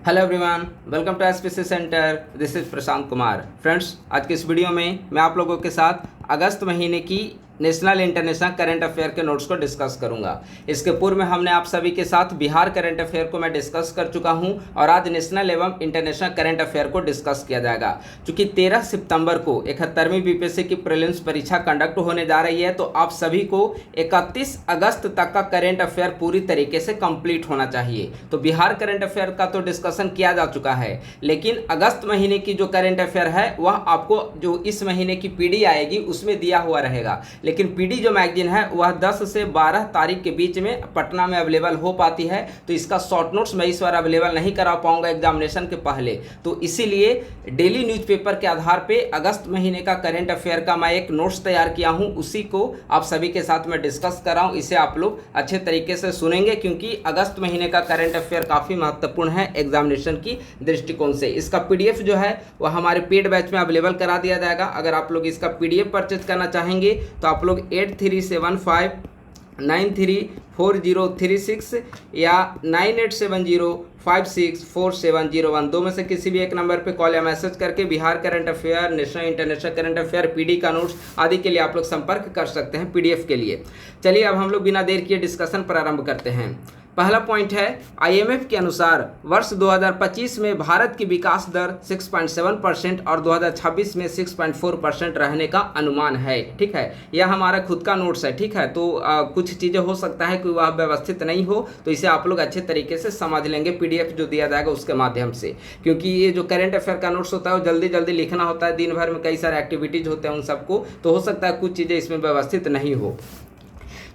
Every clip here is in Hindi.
Hello everyone, welcome to SPC centre. This is Prashant Kumar. Friends, आज के इस वीडियो में मैं आप लोगों के साथ अगस्त महीने की नेशनल इंटरनेशनल करंट अफेयर के नोट्स को डिस्कस करूंगा। इसके पूर्व में हमने आप सभी के साथ बिहार करंट अफेयर को मैं डिस्कस कर चुका हूं और आज नेशनल एवं इंटरनेशनल करंट अफेयर को डिस्कस किया जाएगा। क्योंकि 13 सितंबर को 71वीं बीपीएससी की प्रीलिम्स परीक्षा कंडक्ट होने जा रही है, तो आप सभी को 31 अगस्त तक का करंट अफेयर पूरी तरीके से कंप्लीट होना चाहिए। तो बिहार करंट अफेयर का तो डिस्कशन किया जा चुका है, लेकिन अगस्त महीने की जो करंट अफेयर है वह आपको जो इस महीने की पीडी आएगी उसमें दिया हुआ रहेगा। लेकिन पीडी जो मैगजीन है वह 10 से 12 तारीख के बीच में पटना में अवेलेबल हो पाती है, तो इसका शॉर्ट नोट्स मैं इस बार अवेलेबल नहीं करा पाऊंगा एग्जामिनेशन के पहले। तो इसीलिए डेली न्यूज़पेपर के आधार पे अगस्त महीने का करंट अफेयर का मैं एक नोट्स तैयार किया हूं, उसी को आप सभी के साथ मैं डिस्कस कर रहा हूं। इसे आप लोग अच्छे तरीके से सुनेंगे, क्योंकि अगस्त महीने का करंट अफेयर काफ़ी महत्वपूर्ण है एग्जामिनेशन की दृष्टिकोण से। इसका पीडीएफ जो है वह हमारे पेड बैच में अवेलेबल करा दिया जाएगा। अगर आप लोग इसका पीडीएफ परचेज करना चाहेंगे तो आप लोग 8375934036 या 9870564701 दो में से किसी भी एक नंबर पे कॉल या मैसेज करके Bihar current affair, national international current affair, PD का नोट्स आदि के लिए आप लोग संपर्क कर सकते हैं पीडीएफ के लिए। चलिए अब हम लोग बिना देर किए डिस्कशन प्रारंभ करते हैं। पहला पॉइंट है, आईएमएफ के अनुसार वर्ष 2025 में भारत की विकास दर 6.7% और 2026 में 6.4% रहने का अनुमान है। ठीक है, यह हमारा खुद का नोट्स है। ठीक है, तो कुछ चीज़ें हो सकता है कि वह व्यवस्थित नहीं हो, तो इसे आप लोग अच्छे तरीके से समझ लेंगे पीडीएफ जो दिया जाएगा उसके माध्यम से। क्योंकि ये जो करंट अफेयर का नोट्स होता है वो जल्दी जल्दी लिखना होता है, दिन भर में कई सारे एक्टिविटीज़ होते हैं उन सबको, तो हो सकता है कुछ चीज़ें इसमें व्यवस्थित नहीं हो।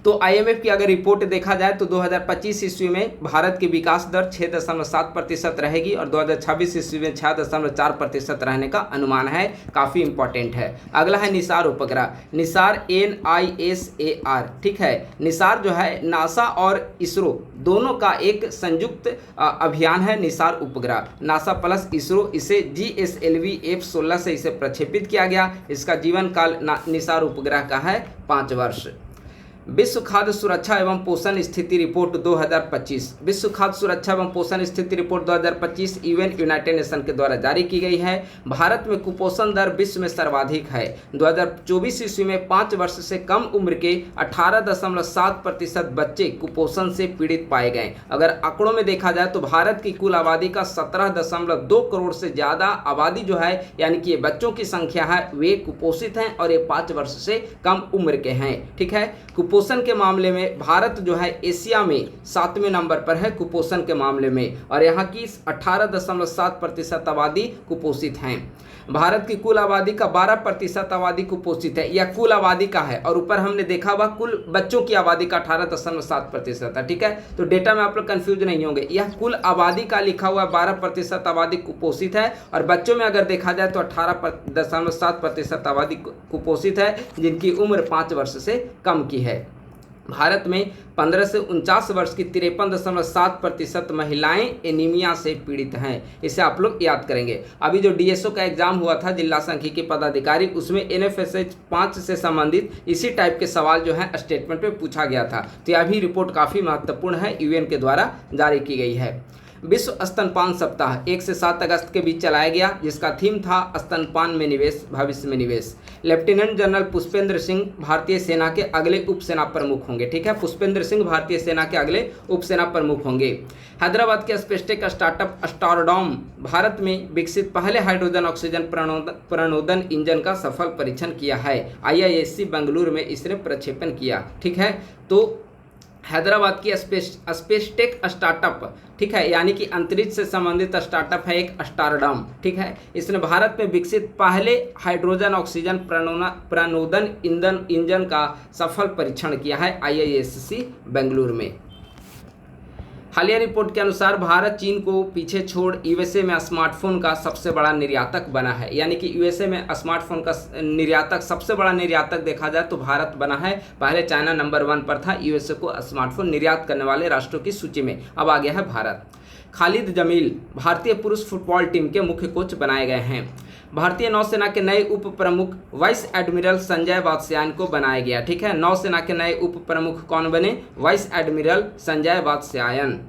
तो आईएमएफ की अगर रिपोर्ट देखा जाए तो 2025 ईस्वी में भारत की विकास दर 6.7% रहेगी और 2026 ईस्वी में 6.4% रहने का अनुमान है। काफ़ी इंपॉर्टेंट है। अगला है निसार उपग्रह, निसार NISAR। ठीक है, निसार जो है नासा और इसरो दोनों का एक संयुक्त अभियान है। निसार उपग्रह नासा प्लस इसरो, इसे GSLV F-16 से इसे प्रक्षेपित किया गया। इसका जीवन काल निसार उपग्रह का है 5 वर्ष। विश्व खाद्य सुरक्षा एवं पोषण स्थिति रिपोर्ट 2025, विश्व खाद्य सुरक्षा एवं पोषण स्थिति रिपोर्ट 2025 यूनाइटेड नेशन के द्वारा जारी की गई है। भारत में कुपोषण दर विश्व में सर्वाधिक है। 2024 ईस्वी में 5 वर्ष से कम उम्र के 18.7% बच्चे कुपोषण से पीड़ित पाए गए। अगर आंकड़ों में देखा जाए तो भारत की कुल आबादी का 17.2 करोड़ से ज़्यादा आबादी जो है, यानी कि ये बच्चों की संख्या है, वे कुपोषित हैं और ये 5 वर्ष से कम उम्र के हैं। ठीक है, कुपोषण के मामले में भारत जो है एशिया में 7वें नंबर पर है कुपोषण के मामले में, और यहाँ की 18.7% आबादी कुपोषित हैं। भारत की कुल आबादी का 12% आबादी कुपोषित है, यह कुल आबादी का है, और ऊपर हमने देखा हुआ कुल बच्चों की आबादी का 18.7% है। ठीक है, तो डेटा में आप लोग कंफ्यूज नहीं होंगे, यह कुल आबादी का लिखा हुआ 12% आबादी कुपोषित है, और बच्चों में अगर देखा जाए तो 18.7% आबादी कुपोषित है जिनकी उम्र 5 वर्ष से कम की है। भारत में 15 से 49 वर्ष की 53.7% महिलाएं एनीमिया से पीड़ित हैं। इसे आप लोग याद करेंगे। अभी जो डीएसओ का एग्जाम हुआ था, जिला सांख्यिकी पदाधिकारी, उसमें NFSH 5 से संबंधित इसी टाइप के सवाल जो है स्टेटमेंट में पूछा गया था। तो यह भी रिपोर्ट काफ़ी महत्वपूर्ण है, UN के द्वारा जारी की गई है। विश्व स्तनपान सप्ताह 1 से 7 अगस्त के बीच चलाया गया, जिसका थीम था स्तनपान में निवेश, भविष्य में निवेश। लेफ्टिनेंट जनरल पुष्पेंद्र सिंह भारतीय सेना के अगले उप सेना प्रमुख होंगे। ठीक है, पुष्पेंद्र सिंह भारतीय सेना के अगले उप सेना प्रमुख होंगे। हैदराबाद के स्पेसटेक स्टार्टअप स्टारडॉम भारत में विकसित पहले हाइड्रोजन ऑक्सीजन प्रणोदन इंजन का सफल परीक्षण किया है। IISc बेंगलुरु में इसने प्रक्षेपण किया। ठीक है, तो हैदराबाद की स्पेसटेक स्टार्टअप, ठीक है, यानी कि अंतरिक्ष से संबंधित स्टार्टअप है एक स्टारडॉम। ठीक है, इसने भारत में विकसित पहले हाइड्रोजन ऑक्सीजन प्रणोदन इंजन का सफल परीक्षण किया है IISc बेंगलुरु में। हालिया रिपोर्ट के अनुसार भारत चीन को पीछे छोड़ यूएसए में स्मार्टफोन का सबसे बड़ा निर्यातक बना है। यानी कि यूएसए में स्मार्टफोन का निर्यातक, सबसे बड़ा निर्यातक देखा जाए तो भारत बना है। पहले चाइना नंबर 1 पर था यूएसए को स्मार्टफोन निर्यात करने वाले राष्ट्रों की सूची में, अब आ गया है भारत। खालिद जमील भारतीय पुरुष फुटबॉल टीम के मुख्य कोच बनाए गए हैं। भारतीय नौसेना के नए उप प्रमुख वाइस एडमिरल संजय वात्स्यायन को बनाया गया। ठीक है, नौसेना के नए उप प्रमुख कौन बने? Vice admiral Sanjay Vatsayan.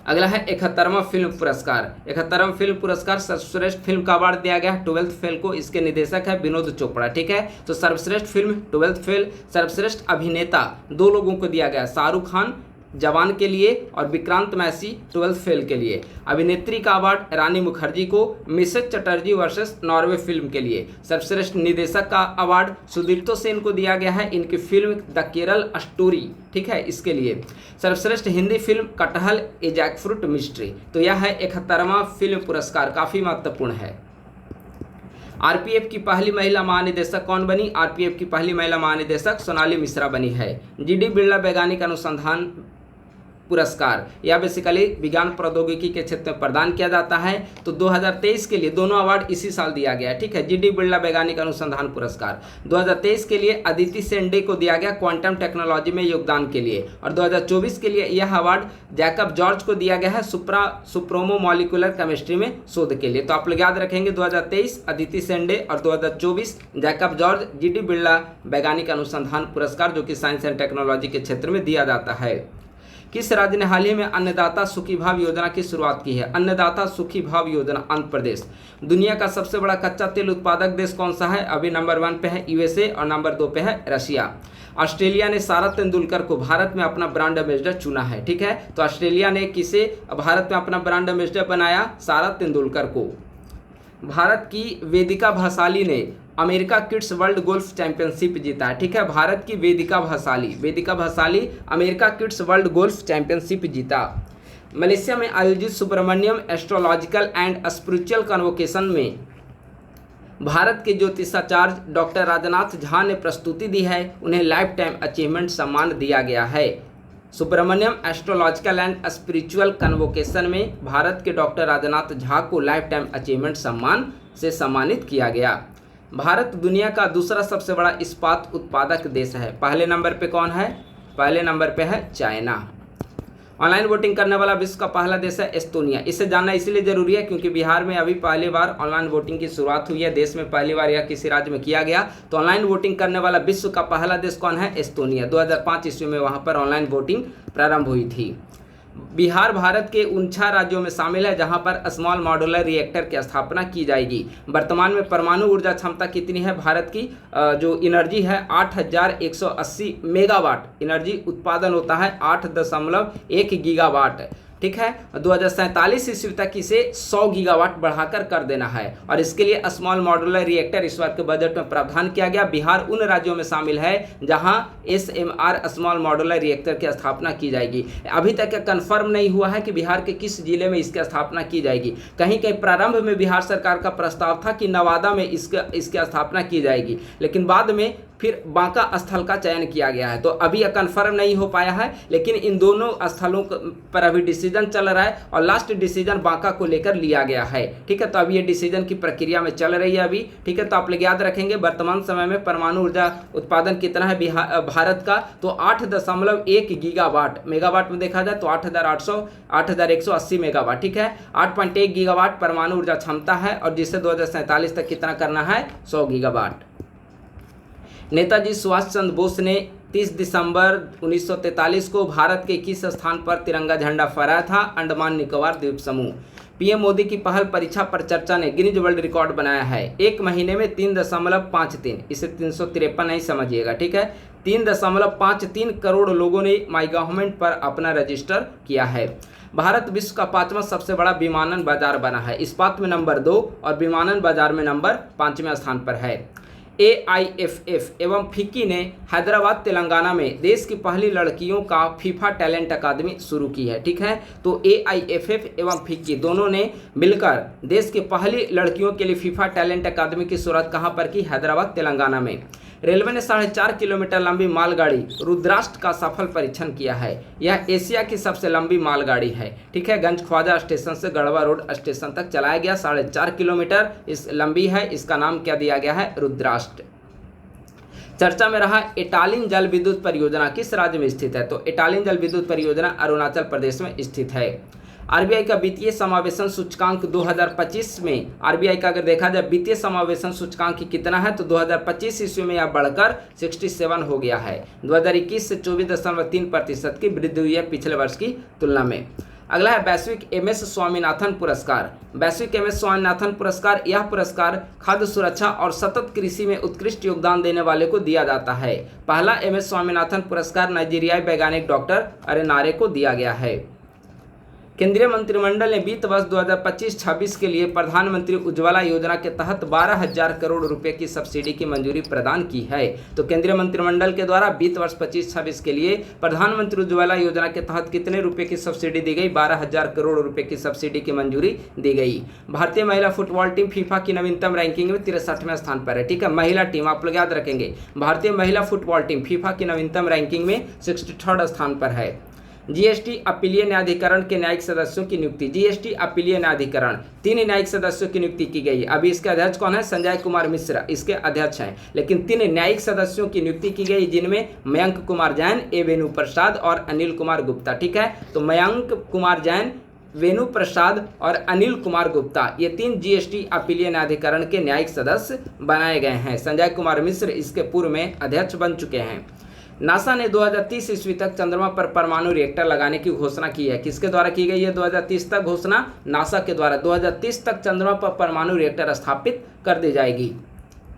अगला है 71वां फिल्म पुरस्कार। 71वां फिल्म पुरस्कार सर्वश्रेष्ठ फिल्म का अवार्ड दिया गया है 12th फेल को। इसके निदेशक है विनोद चोपड़ा। ठीक है, तो सर्वश्रेष्ठ फिल्म 12th फेल, सर्वश्रेष्ठ अभिनेता 2 लोगों को दिया गया, शाहरुख खान जवान के लिए और विक्रांत मैसी 12th फेल के लिए। अभिनेत्री का अवार्ड रानी मुखर्जी को Mrs Chatterjee versus Norway film के लिए। सर्वश्रेष्ठ निर्देशक का अवार्ड सुदीप्तो सेन को दिया गया है इनकी फिल्म द केरल स्टोरी, ठीक है, इसके लिए। सर्वश्रेष्ठ हिंदी फिल्म कटहल ए जैकफ्रूट मिस्ट्री। तो यह है 71वां फिल्म पुरस्कार, काफी महत्वपूर्ण है। आरपीएफ की पहली महिला महानिदेशक कौन बनी? आरपीएफ की पहली महिला महानिदेशक सोनाली मिश्रा बनी है। जीडी बिरला वैज्ञानिक अनुसंधान पुरस्कार यह बेसिकली विज्ञान प्रौद्योगिकी के क्षेत्र में प्रदान किया जाता है। तो 2023 के लिए दोनों अवार्ड इसी साल दिया गया है। ठीक है, जीडी बिरला वैज्ञानिक अनुसंधान पुरस्कार 2023 के लिए अदिति सेंडे को दिया गया क्वांटम टेक्नोलॉजी में योगदान के लिए, और 2024 के लिए यह अवार्ड जैकब जॉर्ज को दिया गया है सुप्रोमो मॉलिक्यूलर केमिस्ट्री में शोध के लिए। तो आप लोग याद रखेंगे 2023 अदिति सेंडे और 2024 जैकब जॉर्ज जीडी बिरला वैज्ञानिक अनुसंधान पुरस्कार, जो कि साइंस एंड टेक्नोलॉजी के क्षेत्र में दिया जाता है। किस राज्य ने हाल ही में अन्नदाता सुखी भाव योजना की शुरुआत की है? अन्नदाता सुखी भाव योजना आंध्र प्रदेश। दुनिया का सबसे बड़ा कच्चा तेल उत्पादक देश कौन सा है? अभी नंबर 1 पे है यूएसए और नंबर 2 पे है रशिया। ऑस्ट्रेलिया ने सारा तेंदुलकर को भारत में अपना ब्रांड एम्बेसडर चुना है। ठीक है, तो ऑस्ट्रेलिया ने किसे भारत में अपना ब्रांड एम्बेसडर बनाया? सारा तेंदुलकर को। भारत की वेदिका भंसाली ने America kids world golf championship जीता है। ठीक है, भारत की Vedika Bhansali America kids world golf championship जीता। मलेशिया में आयोजित Subramaniam astrological and spiritual convocation में भारत के ज्योतिषाचार्य डॉक्टर राजनाथ झा ने प्रस्तुति दी है। उन्हें लाइफ टाइम अचीवमेंट सम्मान दिया गया है। Subramaniam astrological and spiritual convocation में भारत के डॉक्टर राजनाथ झा को लाइफ टाइम अचीवमेंट सम्मान से सम्मानित किया गया। भारत दुनिया का दूसरा सबसे बड़ा इस्पात उत्पादक देश है। पहले नंबर पे कौन है? पहले नंबर पे है चाइना। ऑनलाइन वोटिंग करने वाला विश्व का पहला देश है एस्तोनिया। इसे जानना इसलिए जरूरी है क्योंकि बिहार में अभी पहली बार ऑनलाइन वोटिंग की शुरुआत हुई है। देश में पहली बार यह किसी राज्य में किया गया। तो ऑनलाइन वोटिंग करने वाला विश्व का पहला देश कौन है? एस्तोनिया। 2005 ईस्वी में वहां पर ऑनलाइन वोटिंग प्रारंभ हुई थी। बिहार भारत के उन 6 राज्यों में शामिल है जहां पर स्मॉल मॉड्यूलर रिएक्टर की स्थापना की जाएगी। वर्तमान में परमाणु ऊर्जा क्षमता कितनी है? भारत की जो एनर्जी है 8180 मेगावाट एनर्जी उत्पादन होता है, 8.1 गीगावाट। ठीक है, 2047 ईस्वी तक इसे 100 गीगावाट बढ़ाकर कर देना है, और इसके लिए स्मॉल मॉड्यूलर रिएक्टर इस बार के बजट में प्रावधान किया गया। बिहार उन राज्यों में शामिल है जहां SMR स्मॉल मॉड्यूलर रिएक्टर की स्थापना की जाएगी। अभी तक कंफर्म नहीं हुआ है कि बिहार के किस जिले में इसकी स्थापना की जाएगी। कहीं कहीं प्रारंभ में बिहार सरकार का प्रस्ताव था कि नवादा में इसकी स्थापना की जाएगी, लेकिन बाद में फिर बांका स्थल का चयन किया गया है। तो अभी यह कंफर्म नहीं हो पाया है, लेकिन इन दोनों स्थलों पर अभी डिसीजन चल रहा है और लास्ट डिसीजन बांका को लेकर लिया गया है। ठीक है, तो अभी ये डिसीजन की प्रक्रिया में चल रही है अभी। ठीक है, तो आप लोग याद रखेंगे वर्तमान समय में परमाणु ऊर्जा उत्पादन कितना है भारत का? तो 8.1 गीगावाट। मेगावाट में देखा जाए तो 8180 मेगावाट। ठीक है, 8.1 गीगावाट परमाणु ऊर्जा क्षमता है, और जिसे 2047 तक कितना करना है? 100 गीगावाट। नेताजी सुभाष चंद्र बोस ने 30 दिसंबर 1943 को भारत के किस स्थान पर तिरंगा झंडा फहराया था? अंडमान निकोबार द्वीप समूह। पीएम मोदी की पहल परीक्षा पर चर्चा ने गिनीज वर्ल्ड रिकॉर्ड बनाया है। एक महीने में 3.53, इसे 353 नहीं समझिएगा। ठीक है, 3.53 करोड़ लोगों ने माई गवर्नमेंट पर अपना रजिस्टर किया है। भारत विश्व का 5वां सबसे बड़ा विमानन बाजार बना है। इस्पात में नंबर 2 और विमानन बाजार में नंबर 5वें स्थान पर है। AIFF एवं फिक्की ने हैदराबाद तेलंगाना में देश की पहली लड़कियों का फीफा टैलेंट अकादमी शुरू की है। ठीक है, तो AIFF एवं फिक्की दोनों ने मिलकर देश की पहली लड़कियों के लिए फीफा टैलेंट अकादमी की शुरुआत कहां पर की? हैदराबाद तेलंगाना में। रेलवे ने 4.5 किलोमीटर लंबी मालगाड़ी रुद्राष्ट्र का सफल परीक्षण किया है। यह एशिया की सबसे लंबी मालगाड़ी है। ठीक है, गंज ख्वाजा स्टेशन से गढ़वा रोड स्टेशन तक चलाया गया। 4.5 किलोमीटर इस लंबी है। इसका नाम क्या दिया गया है? रुद्राष्ट्र। चर्चा में रहा एटालिन जल विद्युत परियोजना किस राज्य में स्थित है? तो एटालिन जल विद्युत परियोजना अरुणाचल प्रदेश में स्थित है। आरबीआई का वित्तीय समावेशन सूचकांक 2025 में, आरबीआई का अगर देखा जाए वित्तीय समावेशन सूचकांक कितना है तो 2025 ईस्वी में यह बढ़कर 67 हो गया है। 2021 से 24.3% की वृद्धि हुई है पिछले वर्ष की तुलना में। अगला है वैश्विक एमएस स्वामीनाथन पुरस्कार। वैश्विक एमएस स्वामीनाथन पुरस्कार, यह पुरस्कार खाद्य सुरक्षा और सतत कृषि में उत्कृष्ट योगदान देने वाले को दिया जाता है। पहला एमएस स्वामीनाथन पुरस्कार नाइजीरियाई वैज्ञानिक डॉक्टर अरेनारे को दिया गया है। केंद्रीय मंत्रिमंडल ने वित्त वर्ष 2025-26 के लिए प्रधानमंत्री उज्ज्वला योजना के तहत 12,000 करोड़ रुपए की सब्सिडी की मंजूरी प्रदान की है। तो केंद्रीय मंत्रिमंडल के द्वारा वित्त वर्ष 25-26 के लिए प्रधानमंत्री उज्ज्वला योजना के तहत कितने रुपए की सब्सिडी दी गई? 12,000 करोड़ रुपए की सब्सिडी की मंजूरी दी गई। भारतीय महिला फुटबॉल टीम फीफा की नवीनतम रैंकिंग में 63वें स्थान पर है। ठीक है, महिला टीम आप लोग याद रखेंगे, भारतीय महिला फुटबॉल टीम फीफा की नवीनतम रैंकिंग में 63 स्थान पर है। जीएसटी अपीलीय न्यायाधिकरण के न्यायिक सदस्यों की नियुक्ति। जीएसटी अपीलीय न्यायाधिकरण 3 न्यायिक सदस्यों की नियुक्ति की गई। अभी इसके अध्यक्ष कौन है? संजय कुमार मिश्रा इसके अध्यक्ष हैं, लेकिन 3 न्यायिक सदस्यों की नियुक्ति की गई, जिनमें मयंक कुमार जैन, ए वेणु प्रसाद और अनिल कुमार गुप्ता। ठीक है, तो मयंक कुमार जैन, वेणु प्रसाद और अनिल कुमार गुप्ता, ये 3 जीएसटी अपीलीय न्यायाधिकरण के न्यायिक सदस्य बनाए गए हैं। संजय कुमार मिश्र इसके पूर्व में अध्यक्ष बन चुके हैं। नासा ने 2030 ईस्वी तक चंद्रमा पर परमाणु रिएक्टर लगाने की घोषणा की है। किसके द्वारा की गई है 2030 तक घोषणा? नासा के द्वारा। 2030 तक चंद्रमा पर परमाणु रिएक्टर स्थापित कर दी जाएगी।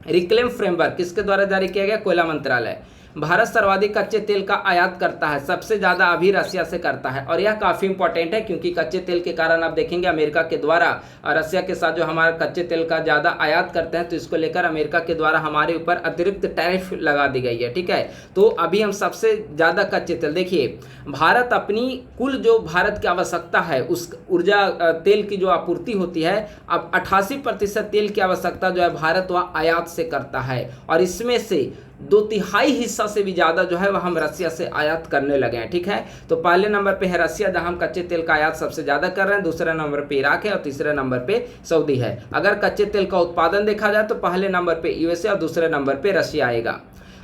रिक्लेम फ्रेमवर्क किसके द्वारा जारी किया गया? कोयला मंत्रालय। भारत सर्वाधिक कच्चे तेल का आयात करता है, सबसे ज़्यादा अभी रसिया से करता है, और यह काफ़ी इंपॉर्टेंट है क्योंकि कच्चे तेल के कारण आप देखेंगे अमेरिका के द्वारा रसिया के साथ जो हमारा कच्चे तेल का ज़्यादा आयात करते हैं, तो इसको लेकर अमेरिका के द्वारा हमारे ऊपर अतिरिक्त टैरिफ लगा दी गई है। ठीक है, तो अभी हम सबसे ज़्यादा कच्चे तेल, देखिए भारत अपनी कुल जो भारत की आवश्यकता है उस ऊर्जा तेल की जो आपूर्ति होती है, अब 88% तेल की आवश्यकता जो है भारत वह आयात से करता है, और इसमें से 2/3 हिस्सा से भी ज़्यादा जो है वह हम रसिया से आयात करने लगे हैं। ठीक है, तो पहले नंबर पे है रसिया जहां हम कच्चे तेल का आयात सबसे ज़्यादा कर रहे हैं, दूसरे नंबर पे इराक है और तीसरे नंबर पे सऊदी है। अगर कच्चे तेल का उत्पादन देखा जाए तो पहले नंबर पे यूएसए और दूसरे नंबर पे रशिया आएगा।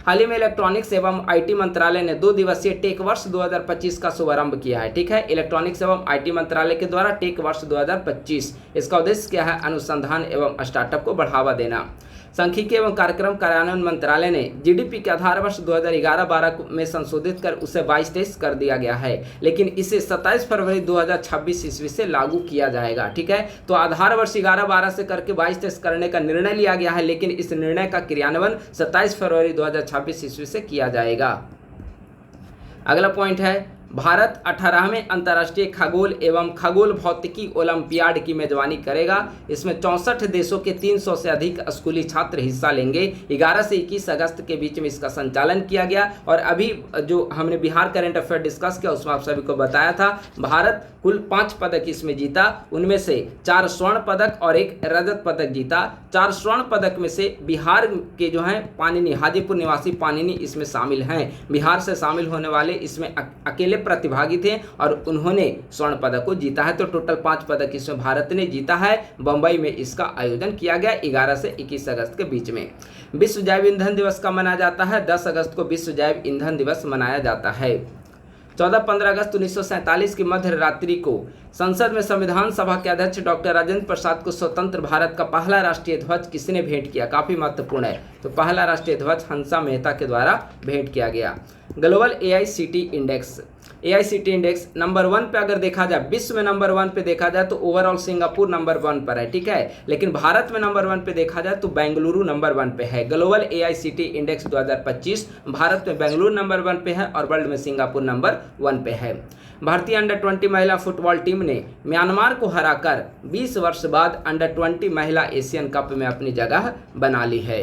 हाल ही में इलेक्ट्रॉनिक्स एवं आईटी मंत्रालय ने 2 दिवसीय टेक वर्ष 2025 का शुभारंभ किया है। ठीक है, इलेक्ट्रॉनिक्स एवं आईटी मंत्रालय के द्वारा टेक वर्ष 2025, इसका उद्देश्य क्या है? अनुसंधान एवं स्टार्टअप को बढ़ावा देना। सांख्यिकी एवं कार्यक्रम कार्यान्वयन मंत्रालय ने जीडीपी के आधार वर्ष 2011-12 में संशोधित कर उसे 22-23 कर दिया गया है, लेकिन इसे 27 फरवरी 2026 ईस्वी से लागू किया जाएगा। ठीक है, तो आधार वर्ष 11-12 से करके 22-23 करने का निर्णय लिया गया है, लेकिन इस निर्णय का क्रियान्वयन 27 फरवरी 2026 ईस्वी से किया जाएगा। अगला पॉइंट है, भारत 18वें अंतर्राष्ट्रीय खगोल एवं खगोल भौतिकी ओलंपियाड की मेजबानी करेगा। इसमें 64 देशों के 300 से अधिक स्कूली छात्र हिस्सा लेंगे। 11 से 21 अगस्त के बीच में इसका संचालन किया गया, और अभी जो हमने बिहार करंट अफेयर डिस्कस किया उसमें आप सभी को बताया था, भारत कुल 5 पदक इसमें जीता, उनमें से 4 स्वर्ण पदक और 1 रजत पदक जीता। 4 स्वर्ण पदक में से बिहार के जो हैं पानिनी, हाजीपुर निवासी पानिनी इसमें शामिल हैं। बिहार से शामिल होने वाले इसमें अकेले प्रतिभागी थे और उन्होंने स्वर्ण पदक को जीता है। तो टोटल 5 पदक इसमें भारत ने जीता है। बंबई में इसका आयोजन किया गया 11 से 21 अगस्त के बीच में। विश्व जैव ईंधन दिवस कब मनाया जाता है? 10 अगस्त को विश्व जैव ईंधन दिवस मनाया जाता है। 14-15 अगस्त 1947 की मध्य रात्रि को संसद में संविधान सभा के अध्यक्ष डॉक्टर राजेंद्र प्रसाद को स्वतंत्र भारत का पहला राष्ट्रीय ध्वज किसने भेंट किया? काफी महत्वपूर्ण है। तो पहला राष्ट्रीय ध्वज हंसा मेहता के द्वारा भेंट किया गया। Global AICT index, AICT index number 1 पे अगर देखा जाए, विश्व में नंबर 1 पे देखा जाए तो ओवरऑल सिंगापुर नंबर 1 पर है। ठीक है, लेकिन भारत में नंबर 1 पे देखा जाए तो बेंगलुरु नंबर 1 पे है। ग्लोबल एआईसीटी इंडेक्स 2025 भारत में बेंगलुरु नंबर 1 पे है और वर्ल्ड में सिंगापुर नंबर 1 पे है। भारतीय अंडर 20 महिला फुटबॉल टीम ने म्यांमार को हराकर 20 वर्ष बाद अंडर 20 महिला एशियन कप में अपनी जगह बना ली है।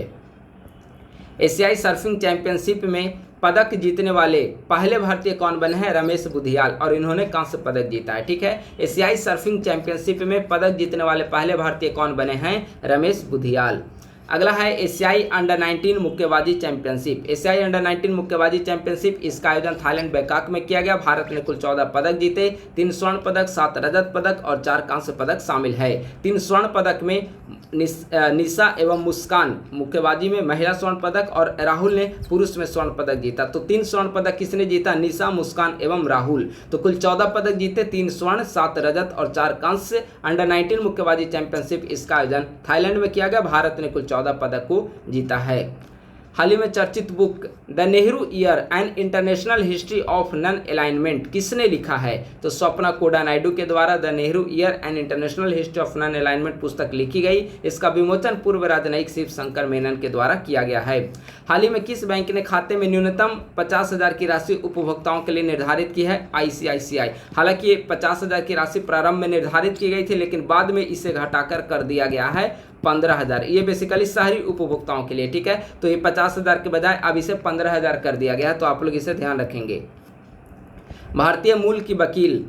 एशियाई सर्फिंग चैंपियनशिप में पदक जीतने वाले पहले भारतीय कौन बने हैं? रमेश बुधियाल, और इन्होंने कांस्य पदक जीता है। ठीक है, एशियाई सर्फिंग चैंपियनशिप में पदक जीतने वाले पहले भारतीय कौन बने हैं? रमेश बुधियाल। अगला है एशियाई अंडर 19 मुक्केबाजी चैंपियनशिप। एशियाई अंडर 19 मुक्केबाजी चैंपियनशिप, इसका आयोजन थाईलैंड बैंकॉक में किया गया। भारत ने कुल 14 पदक जीते, 3 स्वर्ण पदक, 7 रजत पदक और 4 कांस्य पदक शामिल है। 3 स्वर्ण पदक में निशा एवं मुस्कान मुक्केबाजी में महिला स्वर्ण पदक, और राहुल ने पुरुष में स्वर्ण पदक जीता। तो 3 स्वर्ण पदक किसने जीता? निशा, मुस्कान एवं राहुल। तो कुल 14 पदक जीते, 3 स्वर्ण, 7 रजत और 4 कांस्य। अंडर 19 मुक्केबाजी चैंपियनशिप, इसका आयोजन थाईलैंड में किया गया। भारत ने कुल 14 पदक को जीता है। हाल ही में चर्चित book the Nehru year and international history of non alignment किसने लिखा है? तो स्वप्ना कोडा नायडू के द्वारा the Nehru year and international history of non alignment पुस्तक लिखी गई। इसका विमोचन पूर्व राजनयिक शिव शंकर मेनन के द्वारा किया गया है। हाल ही में किस बैंक ने खाते में न्यूनतम 50,000 की राशि उपभोक्ताओं के लिए निर्धारित की है? आईसीआईसीआई। हालांकि ये 50,000 की राशि प्रारंभ में निर्धारित की गई थी, लेकिन बाद में इसे घटाकर कर दिया गया है 15,000। ये बेसिकली शहरी उपभोक्ताओं के लिए, ठीक है। तो ये 50,000 के बजाय अब इसे 15,000 कर दिया गया है, तो आप लोग इसे ध्यान रखेंगे। भारतीय मूल की वकील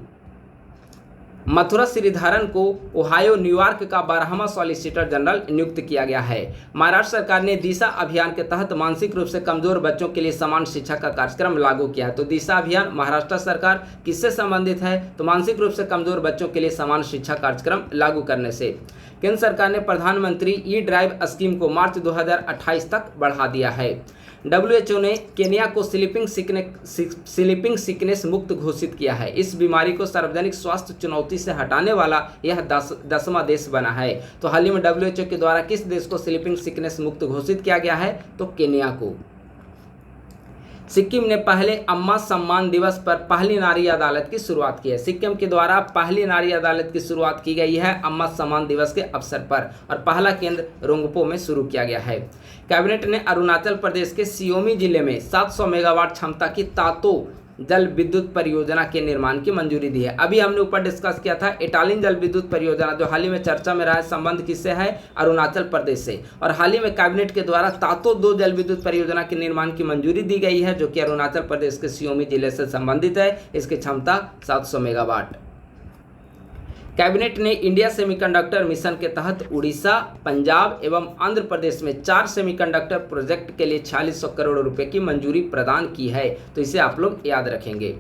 मथुरा श्रीधरन को ओहायो न्यूयॉर्क का 12वां सॉलिसिटर जनरल नियुक्त किया गया है। महाराष्ट्र सरकार ने दिशा अभियान के तहत मानसिक रूप से कमजोर बच्चों के लिए समान शिक्षा का कार्यक्रम लागू किया है। तो दिशा अभियान महाराष्ट्र सरकार किससे संबंधित है? तो मानसिक रूप से कमजोर बच्चों के लिए समान शिक्षा कार्यक्रम लागू करने से। केंद्र सरकार ने प्रधानमंत्री ई ड्राइव स्कीम को मार्च 2028 तक बढ़ा दिया है। WHO ने केन्या को स्लीपिंग सिकनेस मुक्त घोषित किया है। इस बीमारी को सार्वजनिक स्वास्थ्य चुनौती से हटाने वाला यह 10वां देश बना है। तो हाल ही में WHO के द्वारा किस देश को स्लीपिंग सिकनेस मुक्त घोषित किया गया है? तो केन्या को। सिक्किम ने पहले अम्मा सम्मान दिवस पर पहली नारी अदालत की शुरुआत की है। सिक्किम के द्वारा पहली नारी अदालत की शुरुआत की गई है अम्मा सम्मान दिवस के अवसर पर, और पहला केंद्र रोंगपो में शुरू किया गया है। कैबिनेट ने अरुणाचल प्रदेश के सियोमी जिले में 700 मेगावाट क्षमता की तातो जल विद्युत परियोजना के निर्माण की मंजूरी दी है। अभी हमने ऊपर डिस्कस किया था इटालियन जल विद्युत परियोजना, जो हाल ही में चर्चा में रहा है, संबंध किससे है? अरुणाचल प्रदेश से। और हाल ही में कैबिनेट के द्वारा तातो 2 जल विद्युत परियोजना के निर्माण की मंजूरी दी गई है, जो कि अरुणाचल प्रदेश के सियोमी जिले से संबंधित है। इसकी क्षमता 700 मेगावाट। कैबिनेट ने इंडिया सेमीकंडक्टर मिशन के तहत उड़ीसा, पंजाब एवं आंध्र प्रदेश में 4 सेमीकंडक्टर प्रोजेक्ट के लिए 4600 करोड़ रुपए की मंजूरी प्रदान की है। तो इसे आप लोग याद रखेंगे।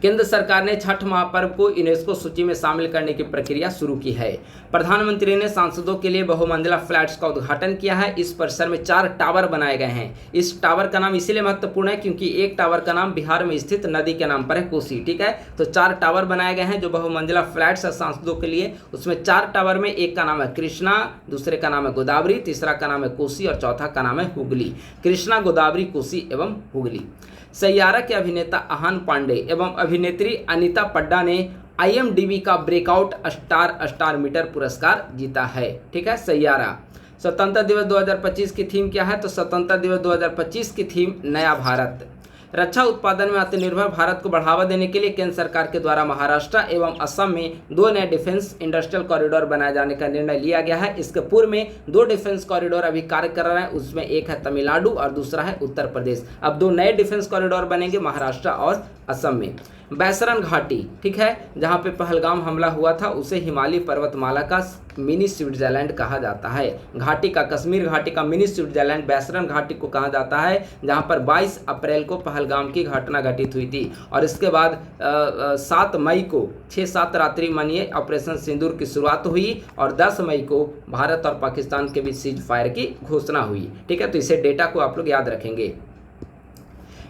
केंद्र सरकार ने छठ महापर्व को यूनेस्को सूची में शामिल करने की प्रक्रिया शुरू की है। प्रधानमंत्री ने सांसदों के लिए बहुमंजिला फ्लैट्स का उद्घाटन किया है। इस परिसर में 4 टावर बनाए गए हैं। इस टावर का नाम इसीलिए महत्वपूर्ण है क्योंकि एक टावर का नाम बिहार में स्थित नदी के नाम पर है, कोसी, ठीक है। तो 4 टावर बनाए गए हैं जो बहुमंजिला फ्लैट्स है सांसदों के लिए। उसमें 4 टावर में एक का नाम है कृष्णा, दूसरे का नाम है गोदावरी, तीसरा का नाम है कोसी और चौथा का नाम है हुगली। कृष्णा, गोदावरी, कोसी एवं हुगली। सैयारा के अभिनेता आहान पांडे एवं अभिनेत्री अनीता पड्डा ने IMDb का ब्रेकआउट स्टार मीटर पुरस्कार जीता है, ठीक है। सैयारा। स्वतंत्रता दिवस 2025 की थीम क्या है? तो स्वतंत्रता दिवस 2025 की थीम नया भारत। रक्षा उत्पादन में आत्मनिर्भर भारत को बढ़ावा देने के लिए केंद्र सरकार के द्वारा महाराष्ट्र एवं असम में 2 नए डिफेंस इंडस्ट्रियल कॉरिडोर बनाए जाने का निर्णय लिया गया है। इसके पूर्व में 2 डिफेंस कॉरिडोर अभी कार्य कर रहे हैं, उसमें एक है तमिलनाडु और दूसरा है उत्तर प्रदेश। अब 2 नए डिफेंस कॉरिडोर बनेंगे महाराष्ट्र और असम में। बैसरन घाटी, ठीक है, जहां पे पहलगाम हमला हुआ था, उसे हिमालय पर्वतमाला का मिनी स्विट्जरलैंड कहा जाता है। घाटी का, कश्मीर घाटी का मिनी स्विट्जरलैंड बैसरन घाटी को कहा जाता है, जहां पर 22 अप्रैल को पहलगाम की घटना घटित हुई थी। और इसके बाद 7 मई को 6-7 रात्रि मानिए ऑपरेशन सिंदूर की शुरुआत हुई और 10 मई को भारत और पाकिस्तान के बीच सीज फायर की घोषणा हुई, ठीक है। तो इसे डेटा को आप लोग याद रखेंगे।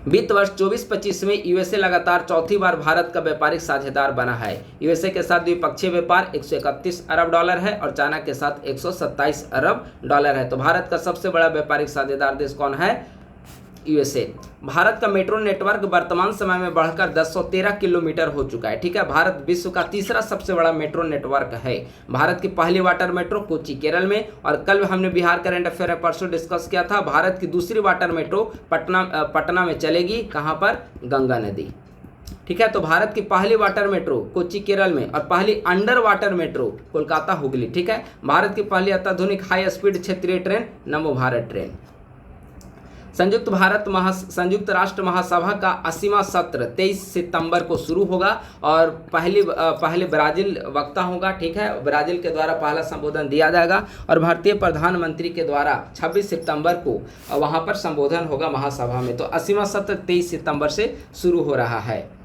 वित्त वर्ष 24-25 में यूएसए लगातार चौथी बार भारत का व्यापारिक साझेदार बना है। यूएसए के साथ द्विपक्षीय व्यापार 131 अरब डॉलर है और चाइना के साथ 127 अरब डॉलर है। तो भारत का सबसे बड़ा व्यापारिक साझेदार देश कौन है? यूएसए। भारत का मेट्रो नेटवर्क वर्तमान समय में बढ़कर 1013 किलोमीटर हो चुका है, ठीक है। भारत विश्व का तीसरा सबसे बड़ा मेट्रो नेटवर्क है। भारत की पहली वाटर मेट्रो कोच्चि केरल में, और कल हमने बिहार करंट अफेयर में परसों डिस्कस किया था, भारत की दूसरी वाटर मेट्रो पटना में चलेगी। कहाँ पर? गंगा नदी, ठीक है। तो भारत की पहली वाटर मेट्रो कोच्चि केरल में और पहली under water metro Kolkata Hooghly, ठीक है। भारत की पहली अत्याधुनिक हाई स्पीड क्षेत्रीय ट्रेन नमो भारत ट्रेन। संयुक्त राष्ट्र महासभा का 80वां सत्र 23 सितंबर को शुरू होगा और पहले ब्राजील वक्ता होगा, ठीक है। ब्राजील के द्वारा पहला संबोधन दिया जाएगा और भारतीय प्रधानमंत्री के द्वारा 26 सितंबर को वहां पर संबोधन होगा महासभा में। तो 80वां सत्र 23 सितंबर से शुरू हो रहा है।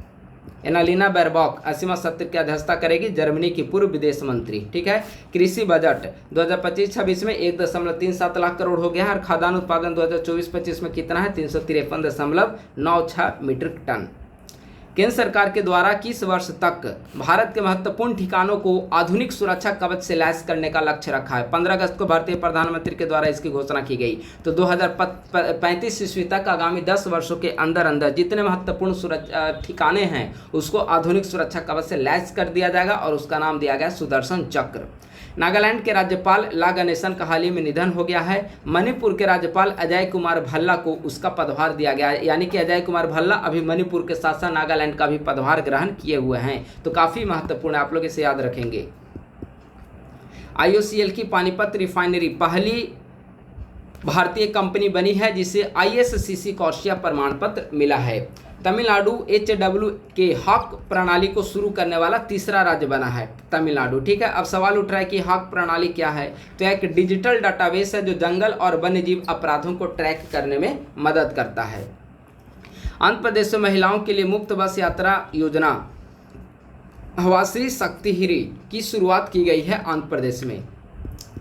एनालिना बेरबॉक 80वां सत्र की अध्यक्षता करेगी, जर्मनी की पूर्व विदेश मंत्री, ठीक है। कृषि बजट 2025-26 में 1.37 लाख करोड़ हो गया है और खाद्यान्न उत्पादन 2024-25 में कितना है? 353.96 मीट्रिक टन। केंद्र सरकार के द्वारा किस वर्ष तक भारत के महत्वपूर्ण ठिकानों को आधुनिक सुरक्षा कवच से लैस करने का लक्ष्य रखा है? 15 अगस्त को भारतीय प्रधानमंत्री के द्वारा इसकी घोषणा की गई। तो 2035 ईस्वी तक आगामी 10 वर्षों के अंदर अंदर जितने महत्वपूर्ण सुरक्षा ठिकाने हैं उसको आधुनिक सुरक्षा कवच से लैस कर दिया जाएगा और उसका नाम दिया गया सुदर्शन चक्र। नागालैंड के राज्यपाल ला गणेशन का हाल ही में निधन हो गया है। मणिपुर के राज्यपाल अजय कुमार भल्ला को उसका पदभार दिया गया है, यानी कि अजय कुमार भल्ला अभी मणिपुर के साथ साथ नागालैंड का भी पदभार ग्रहण किए हुए हैं। तो काफ़ी महत्वपूर्ण है, आप लोग इसे याद रखेंगे। IOCL की पानीपत रिफाइनरी पहली भारतीय कंपनी बनी है जिसे ISCC कॉर्सिया प्रमाण पत्र मिला है। तमिलनाडु HW के हॉक प्रणाली को शुरू करने वाला तीसरा राज्य बना है तमिलनाडु। ठीक है, अब सवाल उठ रहा है कि हॉक प्रणाली क्या है? तो एक डिजिटल डाटाबेस है जो जंगल और वन्यजीव अपराधों को ट्रैक करने में मदद करता है। आंध्र प्रदेश में महिलाओं के लिए मुफ्त बस यात्रा योजना हवाश्री शक्तिहिरी की शुरुआत की गई है आंध्र प्रदेश में।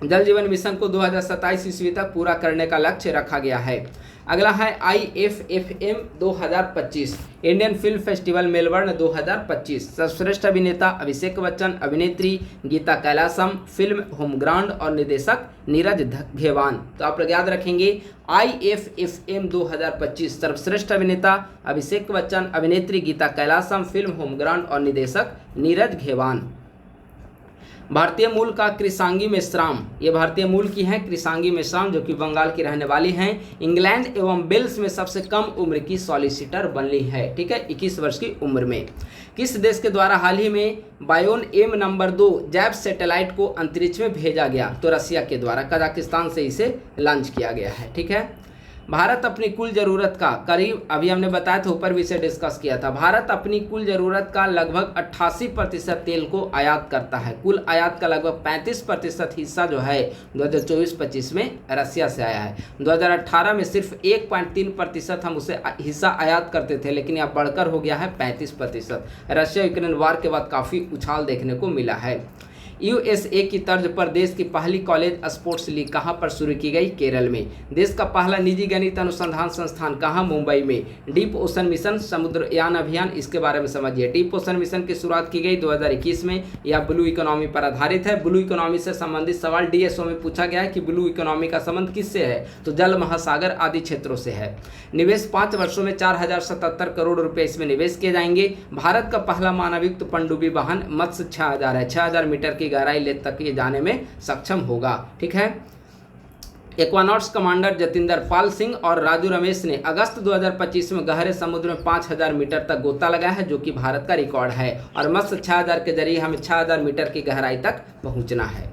जल जीवन मिशन को 2027 ईस्वी तक पूरा करने का लक्ष्य रखा गया है। अगला है IFFM 2025 Indian film festival Melbourne 2025। सर्वश्रेष्ठ अभिनेता अभिषेक बच्चन, अभिनेत्री गीता कैलासम, फिल्म होमग्राउंड और निर्देशक नीरज घेवान। तो आप लोग याद रखेंगे IFFM 2025 सर्वश्रेष्ठ अभिनेता अभिषेक बच्चन, अभिनेत्री गीता कैलासम, फिल्म होमग्राउंड और निर्देशक नीरज घेवान। भारतीय मूल का कृषांगी मेश्राम, ये भारतीय मूल की हैं कृषांगी मेश्राम जो कि बंगाल की रहने वाली हैं। इंग्लैंड एवं वेल्स में सबसे कम उम्र की सॉलिसिटर बनी है। ठीक है, 21 वर्ष की उम्र में। किस देश के द्वारा हाल ही में बायोन M नंबर 2 जैव सैटेलाइट को अंतरिक्ष में भेजा गया? तो रसिया के द्वारा, कजाकिस्तान से इसे लॉन्च किया गया है। ठीक है, भारत अपनी कुल ज़रूरत का करीब, अभी हमने बताया था ऊपर भी इसे डिस्कस किया था, भारत अपनी कुल ज़रूरत का लगभग 88% तेल को आयात करता है। कुल आयात का लगभग 35% हिस्सा जो है 2024-25 में रसिया से आया है। 2018 में सिर्फ 1.3% हम उसे हिस्सा आयात करते थे, लेकिन यह बढ़कर हो गया है 35%। रशिया यूक्रेन वार के बाद काफ़ी उछाल देखने को मिला है। USA की तर्ज पर देश की पहली कॉलेज स्पोर्ट्स लीग कहां पर शुरू की गई? केरल में। देश का पहला निजी गणित अनुसंधान संस्थान कहां? मुंबई में। डीप ओशन मिशन समुद्रयान अभियान, इसके बारे में समझिए। डीप ओशन मिशन की शुरुआत की गई 2021 में। यह ब्लू इकोनॉमी पर आधारित है। ब्लू इकोनॉमी से संबंधित सवाल DSO में पूछा गया है कि ब्लू इकोनॉमी का संबंध किससे है? तो जल, महासागर आदि क्षेत्रों से है। निवेश 5 वर्षों में 4077 करोड़ रुपए इसमें निवेश किए जाएंगे। भारत का पहला मानवयुक्त पनडुब्बी वाहन मत्स्य 6000 है। 6000 मीटर की गहराई ले तक ये जाने में सक्षम होगा। ठीक है, एक्वानॉट्स कमांडर जतिंदर पाल सिंह और राजू रमेश ने अगस्त 2025 में गहरे समुद्र में 5000 मीटर तक गोता लगाया है, जो कि भारत का रिकॉर्ड है। और मत्स्य 6000 के जरिए हमें 6000 मीटर की गहराई तक पहुंचना है।